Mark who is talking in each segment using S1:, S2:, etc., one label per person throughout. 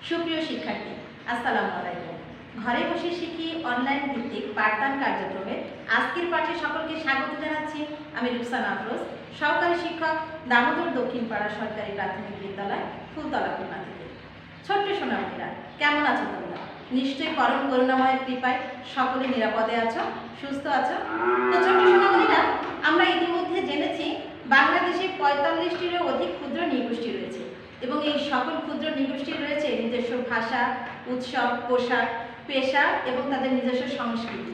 S1: সুপ্রিয় শিক্ষার্থী, আসসালামু আলাইকুম। ঘরে বসে শিখি অনলাইন ভিত্তিক পাঠদান কার্যক্রমে আজকের পাঠে সকলকে স্বাগত জানাচ্ছি। আমি রুকসানা আফরোজ, সহকারী শিক্ষক, দামোদর দক্ষিণ পাড়া সরকারি প্রাথমিক বিদ্যালয়, ফুলতলা খুলনা থেকে। ছোট্ট সোনামণিরা, কেমন আছো তোমরা? নিশ্চয়ই পরম করুণাময়ের কৃপায় সকলে নিরাপদে আছো, সুস্থ আছো। তো ছোট্ট সোনামণিরা, আমরা ইতিমধ্যে জেনেছি বাংলাদেশে 45টিরও অধিক ক্ষুদ্র নৃগোষ্ঠী রয়েছে এবং এই সকল ক্ষুদ্র নৃগোষ্ঠীর রয়েছে নিজস্ব ভাষা, উৎসব, পোশাক, পেশা এবং তাদের নিজস্ব সংস্কৃতি।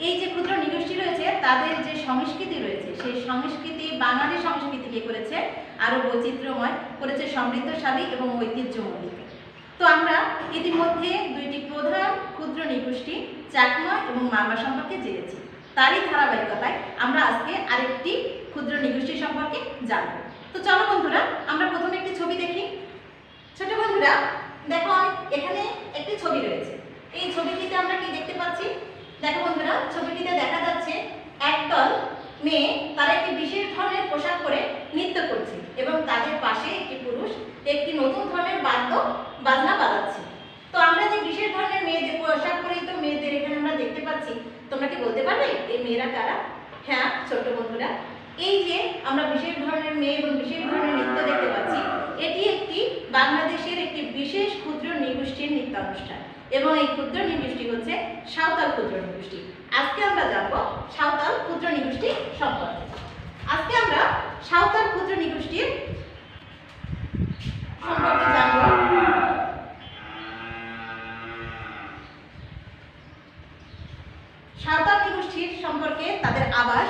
S1: এই যে ক্ষুদ্র নৃগোষ্ঠী রয়েছে তাদের যে সংস্কৃতি রয়েছে সেই সংস্কৃতি বাঙালি সংস্কৃতিকে করেছে আরও বৈচিত্র্যময়, করেছে সমৃদ্ধশালী এবং ঐতিহ্যমণ্ডিত। তো আমরা ইতিমধ্যে দুইটি প্রধান ক্ষুদ্র নৃগোষ্ঠী চাকমা এবং মারমা সম্পর্কে জেনেছি। তারই ধারাবাহিকতায় আমরা আজকে আরেকটি ক্ষুদ্র নৃগোষ্ঠী সম্পর্কে জানব। তো চলো বন্ধুরা, আমরা প্রথমে একটি ছবি দেখি। ছোট বন্ধুরা দেখো, এখানে একটি ছবি রয়েছে। এই ছবিটিতে আমরা কি দেখতে পাচ্ছি? দেখো বন্ধুরা, ছবিটিতে দেখা যাচ্ছে একদল মেয়ে, তারা একটি বিশেষ ধরনের পোশাক পরে নৃত্য করছে এবং তাদের পাশে একটি পুরুষ একটি নতুন ধরনের বাজনা বাজাচ্ছে। তো আমরা যে বিশেষ ধরনের মেয়েদের পোশাক পরিহিত মেয়েদের এখানে আমরা দেখতে পাচ্ছি, তোমরা কি বলতে পারবে এই মেয়েরা কারা? হ্যাঁ ছোট্ট বন্ধুরা, এই যে আমরা বিশেষ ধরনের মেয়ে এবং বিশেষ ধরনের নৃত্য দেখতে পাচ্ছি, এটি একটি বাংলাদেশের একটি বিশেষ ক্ষুদ্র নৃগোষ্ঠীর নৃত্যানুষ্ঠান এবং এই ক্ষুদ্র নৃগোষ্ঠী হচ্ছে সাঁওতাল ক্ষুদ্র নৃগোষ্ঠী। আজকে আমরা জানবো সাঁওতাল ক্ষুদ্র নৃগোষ্ঠী সম্পর্কে। আজকে আমরা সাঁওতাল ক্ষুদ্র নৃগোষ্ঠীর সম্পর্কে জানবো। সাঁওতাল নৃগোষ্ঠীর সম্পর্কে তাদের আবাস,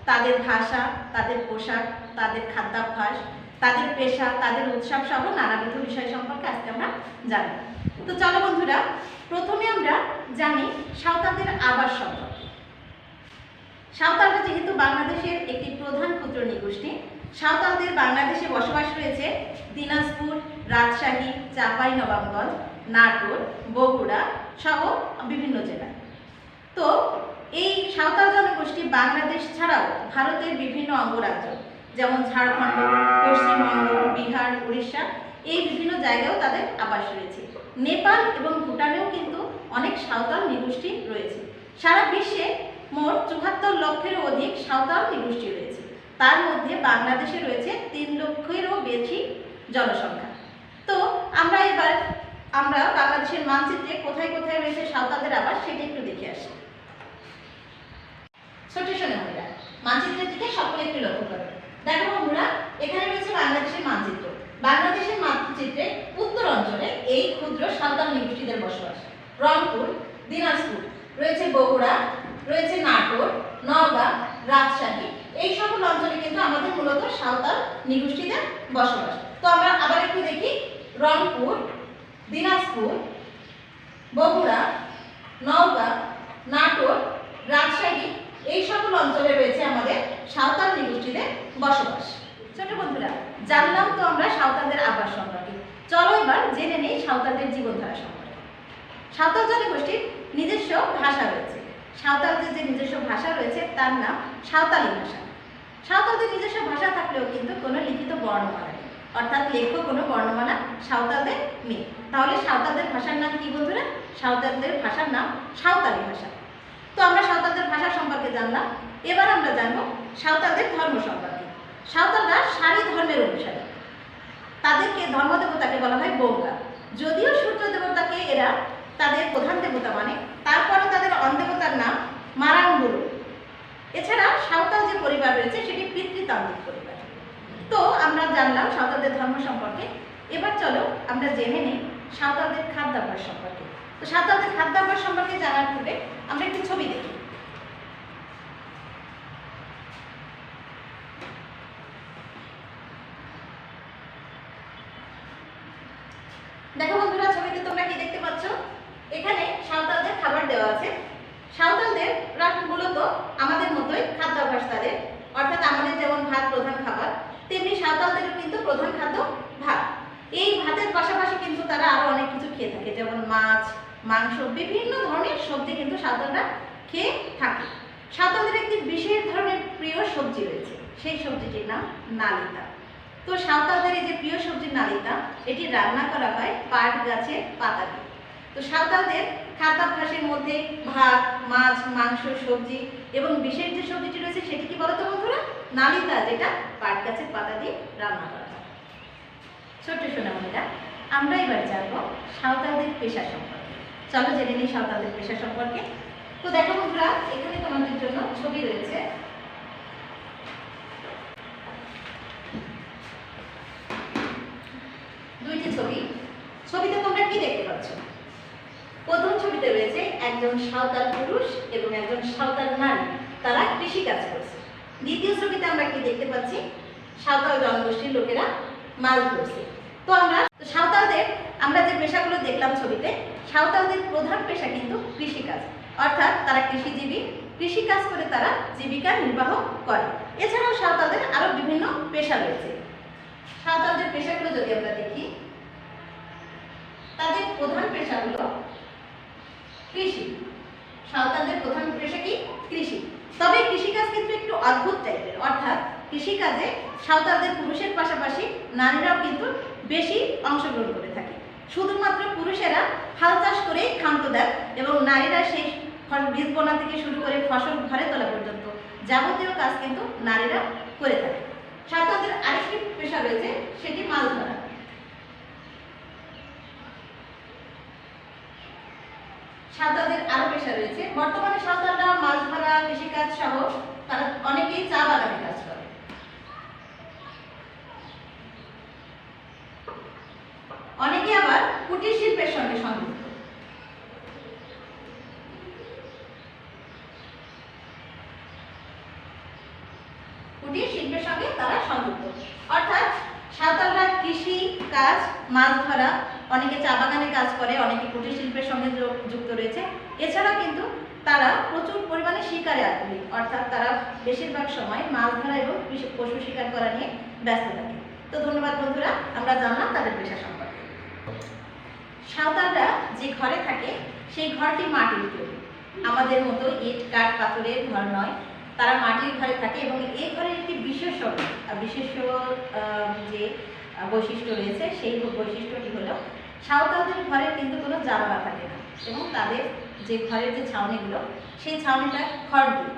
S1: তাদের ভাষা, তাদের পোশাক, তাদের খাদ্যাভ্যাস, তাদের পেশা, তাদের উৎসব সহ নানাবিধ বিষয় সম্পর্কে আজকে আমরা জানব। তো চলো বন্ধুরা, প্রথমে আমরা জানি সাঁওতালদের আবাস সম্পর্কে। সাঁওতালরা যেহেতু বাংলাদেশের একটি প্রধান ক্ষুদ্র নৃগোষ্ঠী, সাঁওতালদের বাংলাদেশে বসবাস রয়েছে দিনাজপুর, রাজশাহী, চাঁপাইনবাবগঞ্জ, নাটোর, বগুড়া সহ বিভিন্ন জেলায়। তো এই সাঁওতাল জনগোষ্ঠী বাংলাদেশ ছাড়াও ভারতের বিভিন্ন অঙ্গরাজ্য যেমন ঝাড়খণ্ড, পশ্চিমবঙ্গ, বিহার, উড়িষ্যা এই বিভিন্ন জায়গায়ও তাদের আবাস রয়েছে। নেপাল এবং ভুটানেও কিন্তু অনেক সাঁওতাল নৃগোষ্ঠী রয়েছে। সারা বিশ্বে মোট ৭৪ লক্ষেরও অধিক সাঁওতাল নৃগোষ্ঠী রয়েছে। তার মধ্যে বাংলাদেশে রয়েছে ৩ লক্ষেরও বেশি জনসংখ্যা। তো আমরা বাংলাদেশের মানচিত্রে কোথায় কোথায় রয়েছে সাঁওতালদের আবাস সেটা একটু দেখে আসি। ছোট সোনামণিরা, মানচিত্রের দিকে সকলে একটু লক্ষ্য করো। দেখো বন্ধুরা, এখানে রয়েছে বাংলাদেশের মানচিত্র। বাংলাদেশের মানচিত্রে উত্তর অঞ্চলে এই ক্ষুদ্র সাঁওতাল নৃগোষ্ঠীদের বসবাস। রংপুর, দিনাজপুর, রয়েছে বগুড়া, রয়েছে নাটোর, নওগাঁ, রাজশাহী, এই সকল অঞ্চলে কিন্তু আমাদের মূলত সাঁওতাল নৃগোষ্ঠীদের বসবাস। তো আমরা আবার একটু দেখি, রংপুর, দিনাজপুর, বগুড়া, নওগাঁ, নাটোর, রাজশাহী এই সকল অঞ্চলে রয়েছে আমাদের সাঁওতাল নৃগোষ্ঠীদের বসবাস। ছোট বন্ধুরা, জানলাম তো আমরা সাঁওতালদের আবাস সম্পর্কে। চলো এবার জেনে নেই সাঁওতালদের জীবনধারা সম্পর্কে। সাঁওতাল জনগোষ্ঠীর নিজস্ব ভাষা রয়েছে। সাঁওতালদের যে নিজস্ব ভাষা রয়েছে তার নাম সাঁওতালি ভাষা। সাঁওতালদের নিজস্ব ভাষা থাকলেও কিন্তু কোনো লিখিত বর্ণমালা নেই, অর্থাৎ লেখ্য কোনো বর্ণমালা সাঁওতালদের নেই। তাহলে সাঁওতালদের ভাষার নাম কি বন্ধুরা? সাঁওতালদের ভাষার নাম সাঁওতালি ভাষা। তো আমরা সাঁওতালদের ভাষা সম্পর্কে জানলাম। এবার আমরা জানবো সাঁওতালদের ধর্ম সম্পর্কে। সাঁওতালরা সারি ধর্মের অনুসারী। তাদেরকে ধর্মদেবতাকে বলা হয় বৌগা। যদিও সূর্য দেবতাকে এরা তাদের প্রধান দেবতা মানে, তারপরে তাদের অন্দেবতার নাম মারাঙ্গুরু। এছাড়া সাঁওতাল যে পরিবার রয়েছে সেটি পিতৃতান্ত্রিক পরিবার। তো আমরা জানলাম সাঁওতালদের ধর্ম সম্পর্কে। এবার চলো আমরা জেনে নিই সাঁওতালদের খাদ্যাভ্যাস সম্পর্কে। তো সাঁওতালদের খাদ্যাভ্যাস সম্পর্কে জানার পূর্বে আমরা একটি ছবি দেখি। দেখো বন্ধুরা, ছবিতে তোমরা কি দেখতে পাচ্ছ? এখানে সাঁওতালদের খাবার দেওয়া আছে। সাঁওতালদের মূলত আমাদের মতোই খাদ্যাভ্যাস তাদের, অর্থাৎ আমাদের যেমন ভাত প্রধান খাবার, তেমনি সাঁওতালদেরও কিন্তু প্রধান খাদ্য ভাত। এই ভাতের পাশাপাশি কিন্তু তারা আরো অনেক কিছু খেয়ে থাকে, যেমন মাছ, মাংস, বিভিন্ন ধরনের সবজি কিন্তু সাঁওতালরা খেয়ে থাকে। সাঁওতালদের একটি বিশেষ ধরনের প্রিয় সবজি রয়েছে, সেই সবজিটির নাম নালিতা। তো সাঁওতালদের এই যে প্রিয় সবজি নালিতা, এটি রান্না করা হয় পাট গাছের পাতা দিয়ে। তো সাঁওতালদের খাদ্যাভ্যাসের মধ্যে ভাত, মাছ, মাংস, সবজি এবং বিশেষ যে সবজিটি রয়েছে সেটি কি বলতো বন্ধুরা? নালিতা, যেটা পাট গাছের পাতা দিয়ে রান্না করা হয়। ছোট্ট সোনামণিরা, আমরা এবার জানবো সাঁওতালদের পেশা সম্পর্কে। চলো জেনে নিই সাঁওতালদের পেশা সম্পর্কে। তো দেখো বন্ধুরা, এখানে তোমাদের জন্য ছবি রয়েছে। দুইটি ছবি। ছবিতে তোমরা কি দেখতে পাচ্ছ? প্রথম ছবিতে রয়েছে একজন সাঁওতাল পুরুষ এবং একজন সাঁওতাল নারী, তারা কৃষি কাজ করছে। দ্বিতীয় ছবিতে আমরা কি দেখতে পাচ্ছি? সাঁওতাল জনগোষ্ঠীর লোকেরা মাছ ধরছে। তো সাঁওতালদের আমরা যে পেশাগুলো দেখলাম ছবিতে, সাঁওতালদের প্রধান পেশা কিন্তু কৃষিকাজ, অর্থাৎ তারা কৃষিজীবী, কৃষিকাজ করে তারা জীবিকা নির্বাহ করে। এছাড়াও সাঁওতালদের আরো বিভিন্ন পেশা রয়েছে। সাঁওতালদের পেশাগুলো যদি আমরা দেখি, তাদের প্রধান পেশা হলো কৃষি। সাঁওতালদের প্রধান পেশা কি? কৃষি। তবে কৃষিকাজ কিন্তু একটু অদ্ভুত টাইপের, অর্থাৎ কৃষিকাজে সাঁওতালদের পুরুষের পাশাপাশি নারীরাও কিন্তু বেশি অংশগ্রহণ করে থাকে। শুধুমাত্র পুরুষেরা হাল চাষ করেই ক্ষান্ত দেন এবং নারীরা সেই বীজ বোনা থেকে শুরু করে ফসল ঘরে তোলা পর্যন্ত যাবতীয় কাজ কিন্তু নারীরা করে থাকে। সাঁওতালদের আরেকটি পেশা রয়েছে, সেটি মাছ ধরা। সাঁওতালদের আরো পেশা রয়েছে। বর্তমানে সাঁওতালরা মাছ ধরা, কৃষিকাজ সহ তারা অনেকেই চা বাগানে কাজ করে। অনেকে আবার কুটির শিল্পের সঙ্গে সংযুক্ত। কুটির শিল্পের সঙ্গে তারা সংযুক্ত, অর্থাৎ সাঁওতালরা কৃষি কাজ, মাছ ধরা, অনেকে চা বাগানে কাজ করে, অনেকে কুটির শিল্পের সঙ্গে যুক্ত রয়েছে। এছাড়া কিন্তু তারা প্রচুর পরিমাণে শিকারে আগ্রহী, অর্থাৎ তারা বেশিরভাগ সময় মাছ ধরা এবং পশু শিকার করা নিয়ে ব্যস্ত থাকে। তো ধন্যবাদ বন্ধুরা, আমরা জানলাম তাদের পেশা সম্পর্কে। সাঁওতালরা যে ঘরে থাকে সেই ঘরটি মাটির তৈরি, আমাদের মতো ইট, কাঠ, পাথরের ঘর নয়। তারা মাটির ঘরে থাকে এবং এই ঘরের একটি বিশেষ যে বৈশিষ্ট্য রয়েছে, সেই বৈশিষ্ট্যটি হলো সাঁওতালদের ঘরে কিন্তু কোনো জানালা থাকে না এবং তাদের যে ঘরের যে ছাউনিগুলো, সেই ছাউনিটা খড় দিয়ে।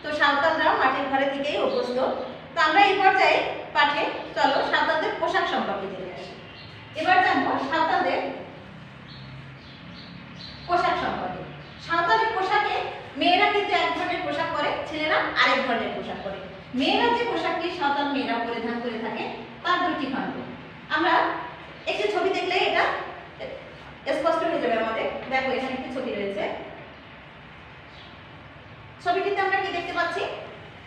S1: তো সাঁওতালরা মাটির ঘরে থেকেই অভ্যস্ত। তো আমরা এই পর্যায়ে পাঠে চলো সাঁওতালদের পোশাক সম্পর্কে জেনে আসি। এবার জানবো সাঁওতালদের পোশাক সম্পর্কে। সাঁওতালের পোশাকে মেয়েরা কিন্তু এক ধরনের পোশাক পরে, ছেলেরা আরেক ধরনের পোশাক পরে। মেয়েরা যে পোশাকটি সাঁওতাল মেয়েরা পরিধান করে থাকে তার দুইটি খণ্ড। আমরা একটি ছবি দেখলে এটা স্পষ্ট হয়ে যাবে আমাদের। দেখো, এখানে একটি ছবি রয়েছে। ছবিটিতে আমরা কি দেখতে পাচ্ছি?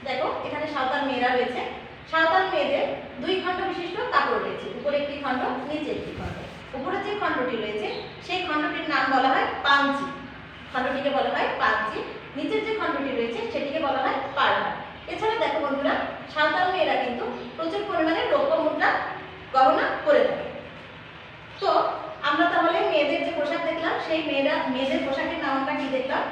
S1: দেখো, এখানে সাঁওতাল মেয়েরা রয়েছে। সাঁওতাল মেয়েদের দুই খণ্ড বিশিষ্ট কাপড় রয়েছে, উপরে একটি খণ্ড, নিচে একটি খণ্ড। উপরে যে খণ্ডটি রয়েছে সেই খণ্ডটির নাম বলা হয় পাঞ্চি, খণ্ডটিকে বলা হয় পাঞ্চি। নিচের যে খণ্ডটি রয়েছে সেটিকে বলা হয় পাড়হাট। এছাড়া দেখো বন্ধুরা, সাঁওতাল মেয়েরা কিন্তু প্রচুর পরিমাণে রৌপ্য মুদ্রা গহনা করে থাকে। তো আমরা তাহলে মেয়েদের যে পোশাক দেখলাম, সেই মেয়েদের পোশাকের নাম আমরা কি দেখলাম?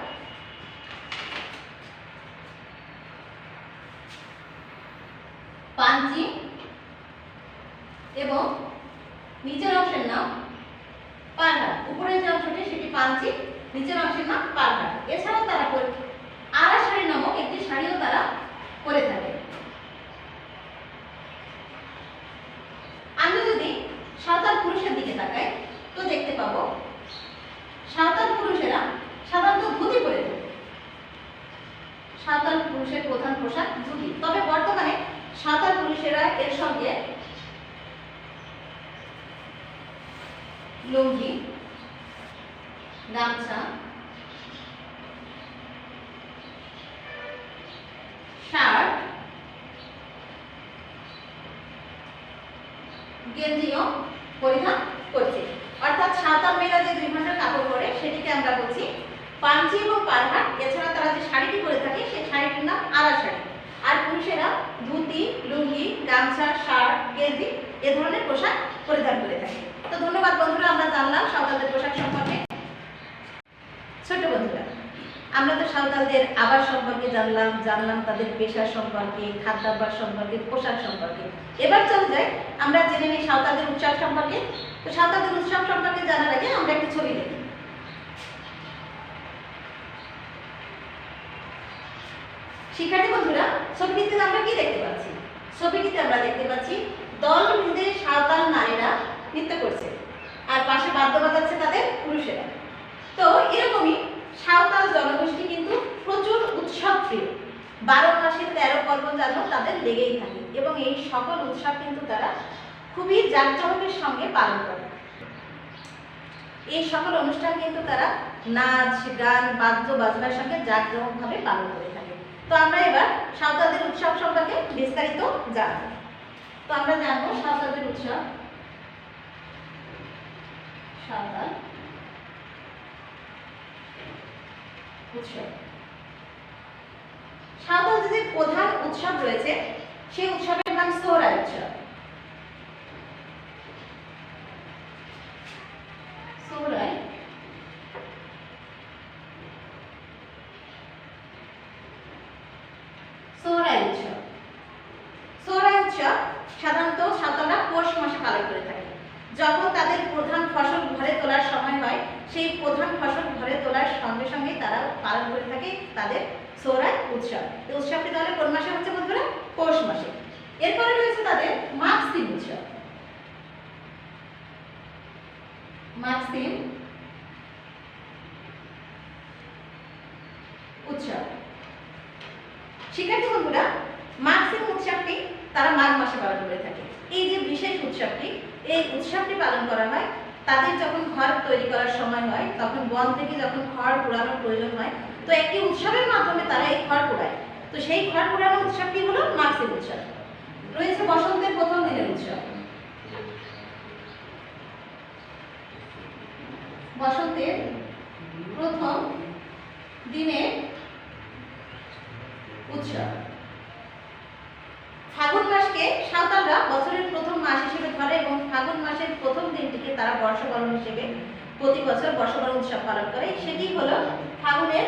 S1: পাঞ্চি এবং নিচের অংশের নাম পাড়হাট। উপরের যে অংশটি সেটি পাঞ্চি, নিচের অংশের নাম পাড়হাট। এছাড়াও তারা আড়া শাড়ি নামক একটি শাড়িও তারা করে থাকে। আমরা যদি সাঁওতাল পুরুষের দিকে তাকাই তো দেখতে পাবো সাঁওতাল পুরুষেরা সাধারণত ধুতি পরে থাকে। সাঁওতাল পুরুষের প্রধান পোশাক ধুতি। তবে বর্তমানে সাঁওতাল পুরুষেরা এর সঙ্গে লুঙ্গি, গামছা, শার্ট, গেঞ্জিও পরিধান করছে। অর্থাৎ সাঁওতাল মেয়েরা যে দুই ঘন্টার কাপড় পরে সেটিকে আমরা বলছি পাঞ্চি এবং পাড়হাট। এছাড়া তারা যে শাড়িটি পরে থাকে সেই শাড়িটির নাম আড়া শাড়ি। আর পুরুষেরা ধুতি, লুঙ্গি, গামছা, শার্ট, গেঞ্জি এ ধরনের পোশাক পরিধান করে থাকে। তো ধন্যবাদ বন্ধুরা, আমরা জানলাম সাঁওতালদের পোশাক সম্পর্কে। ছোট বন্ধুরা, আমরা তো সাঁওতালদের আবাস সম্পর্কে জানলাম তাদের পেশা সম্পর্কে, খাদ্যাভ্যাস সম্পর্কে, পোশাক সম্পর্কে। এবার চলে যাই আমরা জেনে নিই সাঁওতালদের উৎসব সম্পর্কে। তো সাঁওতালদের উৎসব সম্পর্কে জানার আগে আমরা একটি ছবি দেখি। শিক্ষার্থী বন্ধুরা, ছবিটিতে আমরা কি দেখতে পাচ্ছি? ছবিটিতে আমরা দেখতে পাচ্ছি দল বেঁধে সাঁওতাল নারীরা নৃত্য করছে, আর পাশে বাদ্য বাজাচ্ছে তাদের পুরুষেরা। তো এরকমই সাঁওতাল জনগোষ্ঠী কিন্তু প্রচুর উৎসব প্রিয়। 12 মাসে 13 পার্বণ যেন তাদের লেগেই থাকে, এবং এই সকল উৎসব কিন্তু তারা খুবই জাঁকজমকের সঙ্গে পালন করে। এই সকল অনুষ্ঠান কিন্তু তারা নাচ, গান, বাদ্য বাজনার সঙ্গে জাঁকজমকভাবে পালন করে থাকে। তো আমরা এবার সাঁওতালদের উৎসব সম্পর্কে বিস্তারিত জানব। তো আমরা জানবো সাঁওতালদের উৎসব। সাঁওতাল উৎসব, সাঁওতালদের যে প্রধান উৎসব রয়েছে সেই উৎসবের নাম সোহরাই উৎসব। সোহরাই সোহরাই উৎসব। সোহরাই উৎসব সাধারণত সাঁওতালরা পৌষ মাসে পালন করে থাকে। যখন তাদের প্রধান ফসল ঘরে তোলার সময় হয়, সেই প্রধান ফসল ঘরে তোলার সঙ্গে সঙ্গে তারা পালন করে থাকে তাদের সোহরাই উৎসব। এই উৎসবটি তাহলে কোন মাসে হচ্ছে বন্ধুরা? পৌষ মাসে। এরপরে রয়েছে তাদের মাঘ সিম উৎসব। মাঘ সিম উৎসব। শিক্ষার্থী বন্ধুরা, মাঘ সিম উৎসবটি তারা মাঘ মাসে পালন করে থাকে। এই যে বিশেষ উৎসবটি, এই উৎসবটি পালন করা হয় তাদের যখন ঘর তৈরি করার সময় হয়, তখন বন থেকে যখন খড় পোড়ানোর প্রয়োজন হয়, তো একটি উৎসবের মাধ্যমে তারা এই খড় পোড়ায়। তো সেই খড় পোড়ানোর উৎসবটি হলো মাঘ সিম উৎসব। রয়েছে বসন্তের প্রথম দিনের উৎসব। বসন্তের প্রথম দিনের উৎসব। ফাগুন মাসকে সাঁওতালরা বছরের প্রথম মাস হিসেবে ধরে, এবং ফাগুন মাসের প্রথম দিনটিকে তারা বর্ষবরণ হিসেবে প্রতি বছর বর্ষবরণ উৎসব পালন করে। সেটি হলো ফাগুনের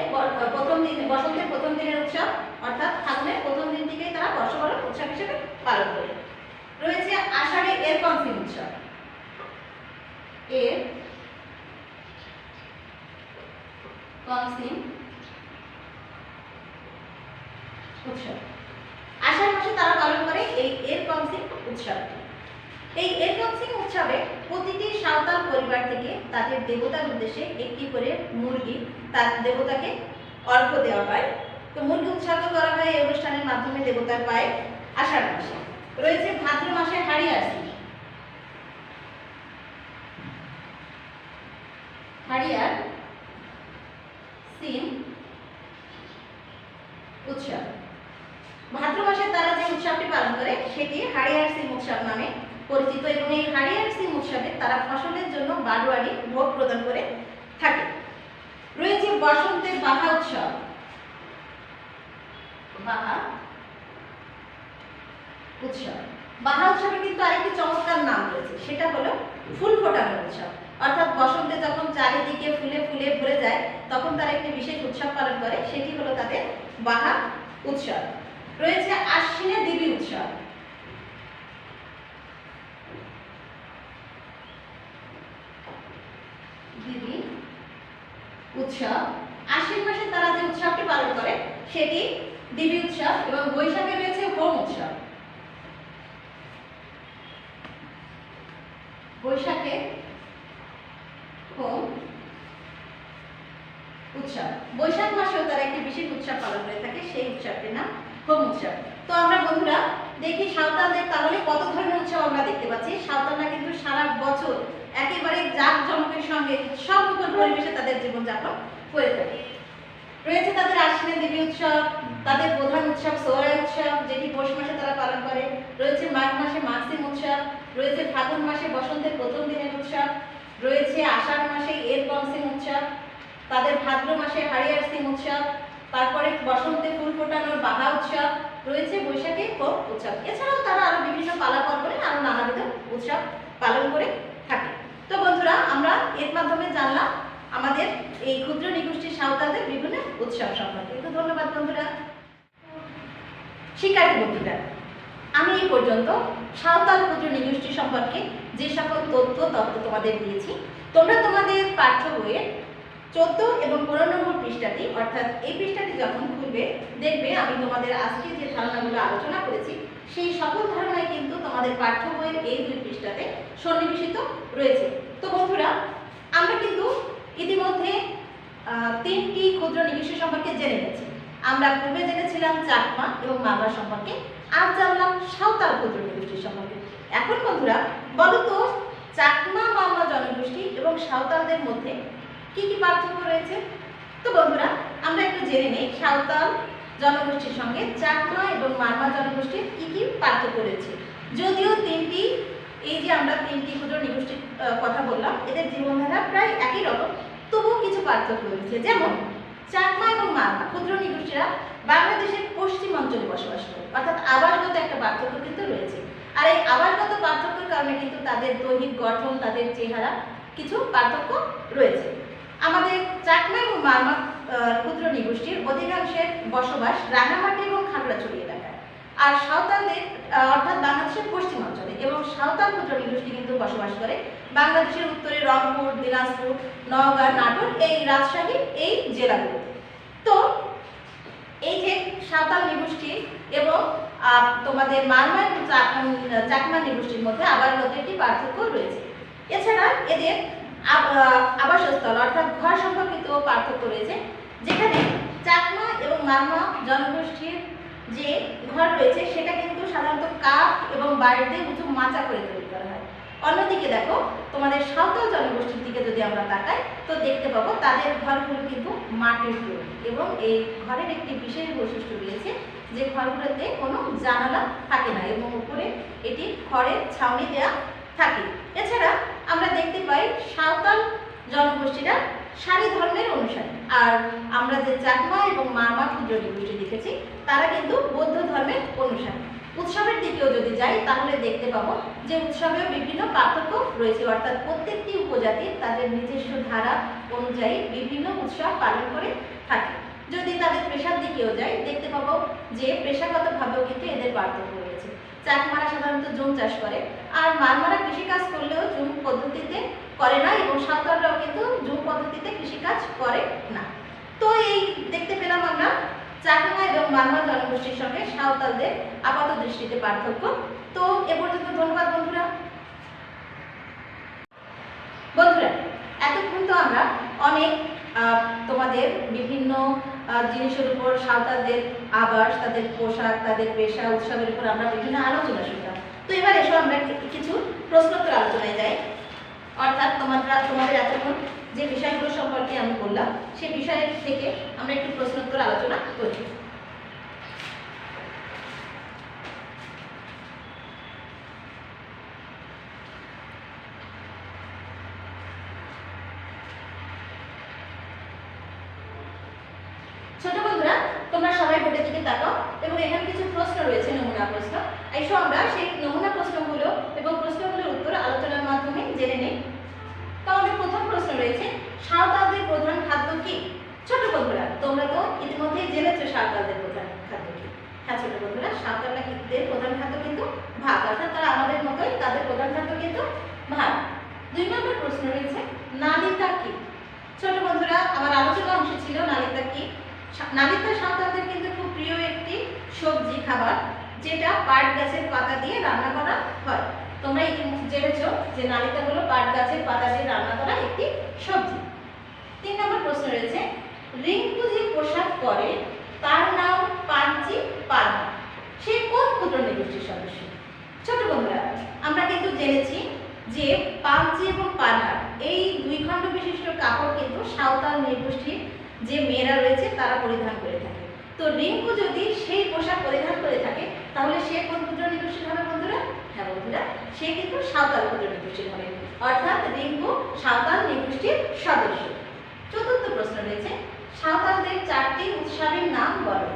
S1: প্রথম দিন, বসন্তের প্রথম দিনের উৎসব, অর্থাৎ ফাগুনের প্রথম দিনটিকে তারা বর্ষবরণ উৎসব হিসেবে পালন করে। রয়েছে আষাঢ়ে এর কনসিম উৎসব। এর কনসিম উৎসব আষাঢ় মাসে তারা পালন করে এই এর কনসিম উৎসবটি। এই এর কনসিম উৎসবে প্রতিটি সাঁওতাল পরিবার থেকে তাদের দেবতার উদ্দেশ্যে একটি করে মুরগি তার দেবতাকে অর্ঘ্য দেওয়া হয়। তো মুরগি উৎসর্গ করা হয় এই অনুষ্ঠানের মাধ্যমে দেবতার পায়ে আষাঢ় মাসে। রয়েছে ভাদ্র মাসে হাড়িয়ার সিম। হাড়িয়ার সিম উৎসব। ভাদ্র মাসে তারা যে উৎসবটি পালন করে সেটি হাড়িয়ার সিম উৎসব নামে পরিচিত, এবং এই হাড়িয়ার সিম উৎসবে তারা ফসলের জন্য বারোয়ারি ভোগ প্রদান করে থাকে। রয়েছে বসন্তের বাহা উৎসব। বাহা উৎসব। বাহা উৎসবের কিন্তু আরেকটি চমৎকার নাম রয়েছে, সেটা হলো ফুল ফোটানোর উৎসব। অর্থাৎ বসন্তে যখন চারিদিকে ফুলে ফুলে ভরে যায়, তখন তারা একটি বিশেষ উৎসব পালন করে, সেটি হলো তাদের বাহা উৎসব। রয়েছে আশ্বিনে দেবী উৎসব। দেবী উৎসব। আশ্বিন মাসে তারা যে উৎসবটি পালন করে সেটি দেবী উৎসব, এবং বৈশাখে রয়েছে হোম উৎসব। বৈশাখে হোম উৎসব। বৈশাখ মাসেও তারা একটি বিশেষ উৎসব পালন করে থাকে, সেই উৎসবটির নাম হোম উৎসব। তো আমরা বন্ধুরা দেখি সাঁওতালদের তাহলে কত ধরনের উৎসব আমরা দেখতে পাচ্ছি। সাঁওতালরা কিন্তু সারা বছর একেবারে জাঁকজমকের সঙ্গে উৎসবমুখর পরিবেশে তাদের জীবনযাপন করে থাকে। রয়েছে তাদের আশ্বিনে দেবী উৎসব, তাদের প্রধান উৎসব সোহরাই উৎসব, যেটি পৌষ মাসে তারা পালন করে। রয়েছে মাঘ মাসে মাঘ সিম উৎসব। রয়েছে ফাগুন মাসে বসন্তের প্রথম দিনের উৎসব। রয়েছে আষাঢ় মাসে এর কনসিম উৎসব। তাদের ভাদ্র মাসে হাড়িয়ার সিম উৎসব। তারপরে বসন্তে ফুল ফোটানোর বাহা উৎসব। রয়েছে বৈশাখে হোম উৎসব। এছাড়াও তারা আরো বিভিন্ন পালা পার্বণে আরো নানাবিধ উৎসব পালন করে থাকে। তো বন্ধুরা আমরা এর মাধ্যমে জানলাম আমাদের এই ক্ষুদ্র নৃগোষ্ঠীর সাঁওতালদের বিভিন্ন উৎসব সম্পর্কে। তো ধন্যবাদ বন্ধুরা। শিক্ষার্থী বন্ধুরা, আমি এই পর্যন্ত সাঁওতাল ক্ষুদ্র নৃগোষ্ঠী সম্পর্কে যে সকল তথ্য তোমাদের দিয়েছি, তোমরা তোমাদের পাঠ্য বইয়ের 14 এবং 15 নম্বর পৃষ্ঠাটি, অর্থাৎ এই পৃষ্ঠাটি যখন খুলবে দেখবে আমি তোমাদের আজকে যে ধারণাগুলো আলোচনা করেছি সেই সকল ধারণাই কিন্তু তোমাদের পাঠ্য বইয়ের এই 2 পৃষ্ঠাতে সন্নিবেশিত রয়েছে। তো বন্ধুরা, আমরা কিন্তু ইতিমধ্যে 3টি ক্ষুদ্র নৃগোষ্ঠী সম্পর্কে জেনে গেছি। আমরা পূর্বে জেনেছিলাম চাকমা এবং মারমা সম্পর্কে, আজ জানলাম সাঁওতাল ক্ষুদ্র নৃগোষ্ঠী সম্পর্কে। এখন বন্ধুরা বলো তো, চাকমা মারমা জনগোষ্ঠী এবং সাঁওতালদের মধ্যে কি কি পার্থক্য রয়েছে? তো বন্ধুরা, আমরা একটু জেনে নেই সাঁওতাল জনগোষ্ঠীর সঙ্গে চাকমা এবং মারমা জনগোষ্ঠীর কি কি পার্থক্য রয়েছে। যদিও এই যে আমরা 3টি ক্ষুদ্র নৃগোষ্ঠীর কথা বললাম, এদের জীবনধারা প্রায় একই রকম, তবুও কিছু পার্থক্য রয়েছে। যেমন চাকমা এবং মারমা ক্ষুদ্র নৃগোষ্ঠীরা বাংলাদেশের পশ্চিম অঞ্চলে বসবাস করে, অর্থাৎ আবাসগত একটা পার্থক্য কিন্তু রয়েছে। আর এই আবাসগত পার্থক্যের কারণে কিন্তু তাদের দৈহিক গঠন, তাদের চেহারা কিছু পার্থক্য রয়েছে। আমাদের চাকমা এবং মারমা ক্ষুদ্র নৃগোষ্ঠীর অধিকাংশের বসবাস রাঙামাটি এবং খাগড়াছড়ি এলাকায়, আর সাঁওতালদের অর্থাৎ বাংলাদেশের পশ্চিম অঞ্চলে, এবং সাঁওতাল ক্ষুদ্র নৃগোষ্ঠী কিন্তু বসবাস করে বাংলাদেশের উত্তরে রংপুর, দিনাজপুর, নওগাঁ, নাটোর, এই রাজশাহী এই জেলাগুলোতে। তো এই যে সাঁওতাল নৃগোষ্ঠী এবং তোমাদের মারমা এবং চাকমা নৃগোষ্ঠীর মধ্যে আবাসগত একটি পার্থক্য রয়েছে। এছাড়া এদের আবাসস্থল অর্থাৎ ঘর সম্পর্কিত পার্থক্য রয়েছে, যেখানে চাকমা এবং মারমা জনগোষ্ঠীর যে ঘর রয়েছে সেটা কিন্তু সাধারণত কাঠ এবং বাঁশ দিয়ে উঁচু মাচা করে তৈরি করা হয়। অন্যদিকে দেখো, তোমাদের সাঁওতাল জনগোষ্ঠীর দিকে যদি আমরা তাকাই তো দেখতে পাবো তাদের ঘরগুলো কিন্তু মাটির তৈরি, এবং এই ঘরের একটি বিশেষ বৈশিষ্ট্য রয়েছে যে ঘরগুলোতে কোনো জানালা থাকে না এবং উপরে এটি খড়ের ছাউনি দেওয়া থাকে। এছাড়া আমরা দেখতে পাই সাঁওতাল জনগোষ্ঠীরা সারি ধর্মের অনুসারী, আর আমরা যে চাকমা এবং মারমা ক্ষুদ্র নৃগোষ্ঠী দেখেছি তারা কিন্তু বৌদ্ধ ধর্মের অনুসারী। উৎসবের দিকেও যদি যাই তাহলে দেখতে পাবো যে উৎসবেও বিভিন্ন পার্থক্য রয়েছে, অর্থাৎ প্রত্যেকটি উপজাতি তাদের নিজস্ব ধারা অনুযায়ী বিভিন্ন উৎসব পালন করে থাকে। যদি তাদের পেশার দিকেও যাই দেখতে পাবো যে পেশাগতভাবেও কিন্তু এদের পার্থক্য রয়েছে। চাকমারা সাধারণত জুম চাষ করে, আর মারমারা কৃষিকাজ করলেও জুম পদ্ধতিতে করে না, এবং সাঁওতালরাও কিন্তু জুম পদ্ধতিতে কৃষিকাজ করে না। তো এই দেখতে পেলাম আমরা চাকমা এবং মারমা জনগোষ্ঠীর সঙ্গে সাঁওতালদের আপাত দৃষ্টিতে পার্থক্য। তো এ পর্যন্ত ধন্যবাদ বন্ধুরা। এতক্ষণ তো আমরা অনেক তোমাদের বিভিন্ন জিনিসের উপর সাঁওতালদের আবাস, তাদের পোশাক, তাদের পেশা, উৎসবের উপর আমরা বিভিন্ন আলোচনা শুনলাম। তো এবার এসো আমরা কিছু প্রশ্নোত্তর আলোচনায় যাই। অর্থাৎ তোমাদের এতক্ষণ যে বিষয়গুলো সম্পর্কে আমি বললাম সেই বিষয়ের থেকে আমরা একটু প্রশ্নোত্তর আলোচনা করি। ছোট বন্ধুরা, তোমরা সবাই বোর্ডের দিকে তাকাও এবং এখানে কিছু প্রশ্ন রয়েছে, নমুনা প্রশ্ন। এসো আমরা সেই নমুনা প্রশ্নগুলো এবং প্রশ্নগুলোর উত্তর আলোচনার মাধ্যমে জেনে নিই। তো আমাদের প্রথম প্রশ্ন রয়েছে, সাঁওতালদের প্রধান খাদ্য কি? ছোট বন্ধুরা, তোমরা তো ইতিমধ্যেই জেনেছো সাঁওতালদের প্রধান খাদ্য কি। হ্যাঁ ছোট বন্ধুরা, সাঁওতালদের প্রধান খাদ্য কিন্তু ভাত, অর্থাৎ তারা আমাদের মতোই, তাদের প্রধান খাদ্য কিন্তু ভাত। 2 নম্বর প্রশ্ন রয়েছে, নালিতা কি? ছোট বন্ধুরা, আমার আলোচনা অংশ ছিল নালিতা কি। নালিতা সাঁওতালদের কিন্তু খুব প্রিয় একটি সবজি খাবার, যেটা পাট গাছের পাতা দিয়ে রান্না করা হয়। তোমরা জেনেছো যে নালিতা হলো পাট গাছের পাতা দিয়ে রান্না করা একটি সবজি। 3 নম্বর প্রশ্ন রয়েছে, রিঙ্কু যে পোশাক পরে তার নাম পাঞ্চি পারহা, সে কোন ক্ষুদ্র নৃগোষ্ঠীর সদস্য? ছোট বন্ধুরা, আমরা কিন্তু জেনেছি যে পাঞ্চি এবং পারহা এই 2 খণ্ড বিশিষ্ট কাপড় কিন্তু সাঁওতাল নৃগোষ্ঠীর যে মেয়েরা রয়েছে তারা পরিধান করে থাকে। তো রিঙ্কু যদি সেই পোশাক পরিধান করে থাকে তাহলে সে কোন ক্ষুদ্র নৃগোষ্ঠীর হবে বন্ধুরা? হ্যাঁ বন্ধুরা, সে কিন্তু সাঁওতাল ক্ষুদ্র নৃগোষ্ঠীর হবে, অর্থাৎ রিঙ্কু সাঁওতাল নৃগোষ্ঠীর সদস্য। 4র্থ প্রশ্ন রয়েছে, সাঁওতালদের 4টি উৎসবের নাম বলো।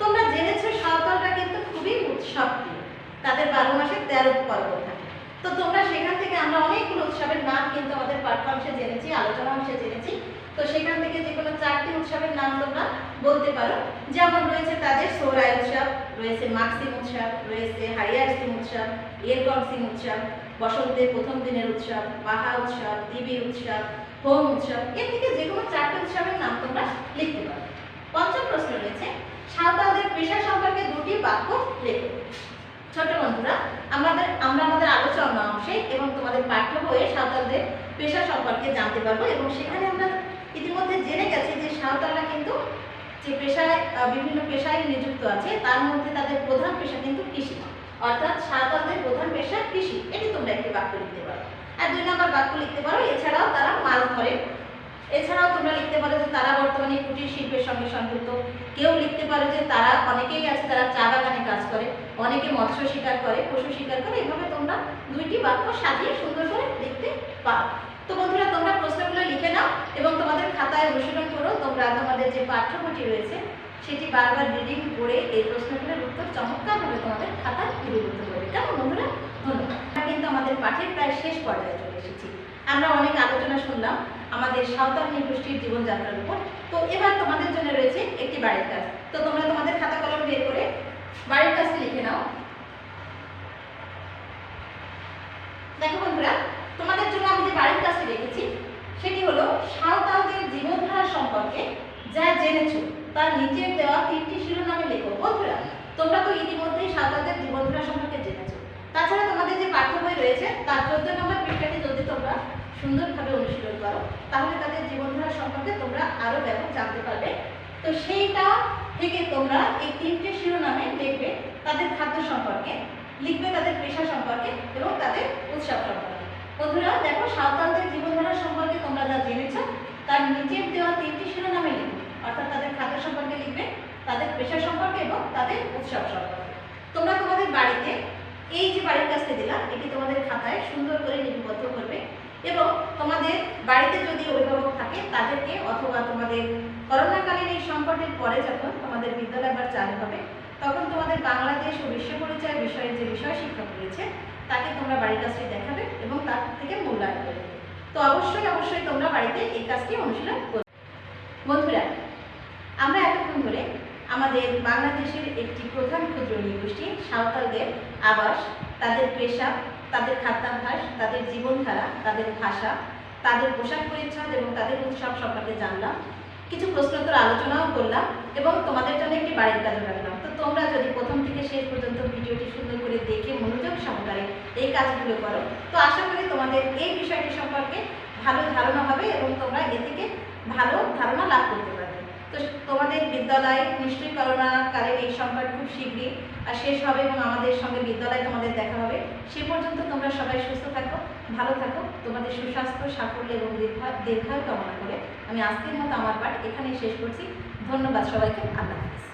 S1: তোমরা জেনেছো সাঁওতালরা কিন্তু খুবই উৎসবপ্রিয়, তাদের 12 মাসে 13 পর্ব থাকে। তো তোমরা সেখান থেকে আমরা অনেকগুলো উৎসবের নাম কিন্তু আমাদের পাঠ্যাংশে জেনেছি, আলোচনা অংশে জেনেছি। তো সেখান থেকে যে কোনো 4টি উৎসবের নাম তোমরা বলতে পারো। যেমন রয়েছে তাদের সোহরাই উৎসব, রয়েছে মাঘ সিম উৎসব, রয়েছে হারিয়ার সিম উৎসব, এরগং সিম উৎসব, বসন্তের প্রথম দিনের উৎসব, বাহা উৎসব, দিবি উৎসব, হোম উৎসব। এর থেকে যে কোনো 4টি উৎসবের নাম তোমরা লিখতে পারো। পঞ্চম প্রশ্ন রয়েছে সাঁওতালদের পেশা সম্পর্কে 2টি বাক্য লেখো। ছোট বন্ধুরা, আমরা আমাদের আলোচনা অংশে এবং তোমাদের পাঠ্য বইয়ে সাঁওতালদের পেশা সম্পর্কে জানতে পারবো এবং সেখানে আমরা ইতিমধ্যে জেনে গেছি যে সাঁওতালরা কিন্তু যে পেশায় বিভিন্ন পেশায় নিযুক্ত আছে তার মধ্যে তাদের প্রধান পেশা কিন্তু কৃষি, অর্থাৎ সাঁওতালদের প্রধান পেশা কৃষি। এটি তোমরা একটি বাক্য লিখতে পারো। আর 2 নম্বর বাক্য লিখতে পারো এছাড়াও তারা মাছ ধরে। এছাড়াও তোমরা লিখতে পারো যে তারা বর্তমানে কুটির শিল্পের সঙ্গে সংযুক্ত। কেউ লিখতে পারো যে তারা অনেকেই আছে যারা চা বাগানে কাজ করে, অনেকে মৎস্য শিকার করে, পশু শিকার করে। এভাবে তোমরা 2টি বাক্য সাজিয়ে সুন্দর করে লিখতে পারো। তো বন্ধুরা, তোমরা প্রশ্নগুলো লিখে নাও এবং তোমাদের খাতায় অনুশীলন করো। তোমরা তোমাদের যে পাঠ্য বইটি রয়েছে সেটি বারবার রিডিং করে এই প্রশ্নগুলোর উত্তর চমৎকারভাবে তোমাদের খাতায় লিপিবদ্ধ করবে। কেমন বন্ধুরা? ধন্যবাদ। আমরা কিন্তু আমাদের পাঠের প্রায় শেষ পর্যায়ে চলে এসেছি। আমরা অনেক আলোচনা শুনলাম আমাদের সাঁওতাল নৃগোষ্ঠীর জীবনযাত্রার উপর। তো এবার তোমাদের জন্য রয়েছে একটি বাড়ির কাজ। তো তোমরা তোমাদের খাতা কলম বের করে বাড়ির কাজটি লিখে নাও। দেখো বন্ধুরা, তোমাদের জন্য আমি যে বাড়ির কাজটি রেখেছি সেটি হলো সাঁওতালদের জীবনধারা সম্পর্কে যা জেনেছো তার নিচের দেওয়া 3টি শিরোনামে লেখো। বন্ধুরা, তোমরা তো ইতিমধ্যেই সাঁওতালদের জীবনধারা সম্পর্কে জেনেছো। তাছাড়া তোমাদের যে পাঠ্য বই রয়েছে তার 14 নম্বর পৃষ্ঠাটি যদি তোমরা সুন্দরভাবে অনুশীলন করো তাহলে তাদের জীবনধারা সম্পর্কে তোমরা আরো ব্যাপক জানতে পারবে। তো সেইটা থেকে তোমরা এই 3টে শিরোনামে লিখবে তাদের খাদ্য সম্পর্কে, লিখবে তাদের পেশা সম্পর্কে এবং তাদের উৎসব সম্পর্কে। বন্ধুরা দেখো, সাঁওতালদের জীবনধারা সম্পর্কে তোমরা যা জেনেছো তার নিচের দেওয়া 3টি শিরোনামে লিখবে, অর্থাৎ তাদের খাদ্য সম্পর্কে লিখবে, তাদের পেশা সম্পর্কে এবং তাদের উৎসব সম্পর্কে। তোমরা তোমাদের বাড়িতে এই যে বাড়ির কাজটি দিলাম এটি তোমাদের খাতায় সুন্দর করে লিপিবদ্ধ করবে এবং তোমাদের বাড়িতে যদি অভিভাবক থাকে তাদেরকে, অথবা তোমাদের করোনাকালীন এই সংকটের পরে যখন তোমাদের বিদ্যালয় আবার চালু হবে তখন তোমাদের বাংলাদেশ ও বিশ্ব পরিচয় বিষয়ে যে বিষয় শিক্ষক রয়েছে তাকে তোমরা বাড়ির কাজটি দেখাবে এবং তার থেকে মূল্যায়ন করবে। তো অবশ্যই তোমরা বাড়িতে এই কাজটি অনুশীলন করবে। বন্ধুরা, আমরা এতক্ষণ ধরে আমাদের বাংলাদেশের একটি প্রধান ক্ষুদ্র নৃগোষ্ঠী সাঁওতালদের আবাস, তাদের পেশা, তাদের খাদ্যাভ্যাস, তাদের জীবনধারা, তাদের ভাষা, তাদের পোশাক পরিচ্ছদ এবং তাদের উৎসব সম্পর্কে জানলাম। কিছু প্রশ্নোত্তর আলোচনাও করলাম এবং তোমাদের জন্য একটি বাড়ির কাজও রাখলাম। তো তোমরা যদি প্রথম থেকে শেষ পর্যন্ত ভিডিওটি সুন্দর করে দেখে মনোযোগ সহকারে এই কাজগুলো করো তো আশা করি তোমাদের এই বিষয়টি সম্পর্কে ভালো ধারণা হবে এবং তোমরা এ থেকে ভালো ধারণা লাভ করতে পারবে। তো তোমাদের বিদ্যালয় নিশ্চয়ই করোনাকালীন এই সংকট খুব শীঘ্রই শেষ হবে এবং আমাদের সঙ্গে বিদ্যালয়ে তোমাদের দেখা হবে। সে পর্যন্ত তোমরা সবাই সুস্থ থাকো, ভালো থাকো। তোমাদের সুস্বাস্থ্য, সাফল্য এবং দীর্ঘায়ু কামনা করে আমি আজকের মতো আমার পাঠ এখানেই শেষ করছি। ধন্যবাদ সবাইকে। আল্লাহ হাফেজ।